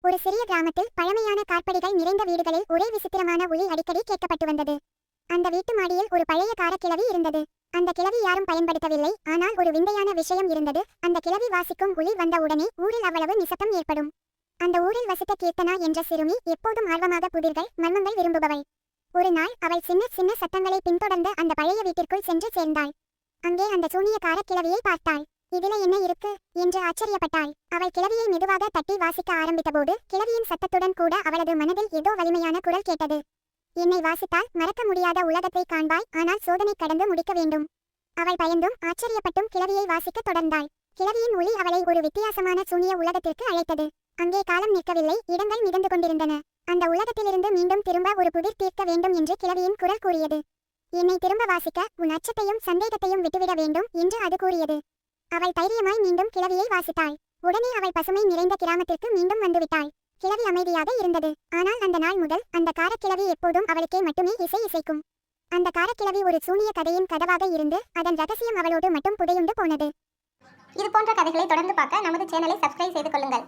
ஒரு சிறிய கிராமத்தில் பழமையான காற்படிகள் நிறைந்த வீடுகளில் ஒரே விசித்திரமான ஒலி அடிக்கடி கேட்கப்பட்டு வந்தது. அந்த வீட்டு மாடியில் ஒரு பழைய காரக்கிழவி இருந்தது. அந்த கிழவி யாரும் பயன்படுத்தவில்லை. ஆனால் ஒரு விந்தையான விஷயம் இருந்தது. அந்த கிழவி வாசிக்கும் ஒலி வந்த உடனே ஊரில் அவ்வளவு நிசப்தம் ஏற்படும். அந்த ஊரில் வசித்த கீர்த்தனா என்ற சிறுமி எப்போதும் ஆர்வமாக புதிர்கள் மர்மங்கள் விரும்புபவள். ஒரு நாள் அவள் சின்ன சின்ன சத்தங்களை பின்தொடர்ந்து அந்த பழைய வீட்டிற்குள் சென்று சேர்ந்தாள். அங்கே அந்த சூனிய காரக்கிழவியை பார்த்தாள். இதில என்ன இருக்கு என்று ஆச்சரியப்பட்டாள். அவள் கிழவியை மெதுவாக தட்டி வாசிக்க ஆரம்பித்தபோது கிழவியின் சத்தத்துடன் கூட அவளது மனதில் ஏதோ வலிமையான குரல் கேட்டது. என்னை வாசித்தால் மறக்க முடியாத உலகத்தை காண்பாய், ஆனால் சோதனை கடந்து முடிக்க வேண்டும். அவள் பயந்தும் ஆச்சரியப்பட்டும் கிழவியை வாசிக்க தொடர்ந்தாள். கிழவியின் ஒளி அவளை ஒரு வித்தியாசமான சூனிய உலகத்திற்கு அழைத்தது. அங்கே காலம் நிற்கவில்லை, இடங்கள் மிதந்து கொண்டிருந்தன. அந்த உலகத்திலிருந்து மீண்டும் திரும்ப ஒரு புதிர் தீர்க்க வேண்டும் என்று கிழவியின் குரல் கூறியது. என்னை திரும்ப வாசிக்க உன் அச்சத்தையும் சந்தேகத்தையும் விட்டுவிட வேண்டும் என்று அது கூறியது. அவள் தைரியமாய் மீண்டும் கிழவியை வாசித்தாள். உடனே அவள் பசுமை நிறைந்த கிராமத்திற்கு மீண்டும் வந்துவிட்டாள். கிழவி அமைதியாக இருந்தது. ஆனால் அந்த நாள் முதல் அந்த காரக்கிழவி எப்போதும் அவளுக்கே மட்டுமே இசை இசைக்கும். அந்த காரக்கிழவி ஒரு சூனிய கதையின் கதவாக இருந்து அதன் ரகசியம் அவளோடு மட்டும் புதையுண்டு போனது. இது போன்ற கதைகளை தொடர்ந்து பார்க்க நமது சேனலை சப்ஸ்கிரைப் செய்து கொள்ளுங்கள்.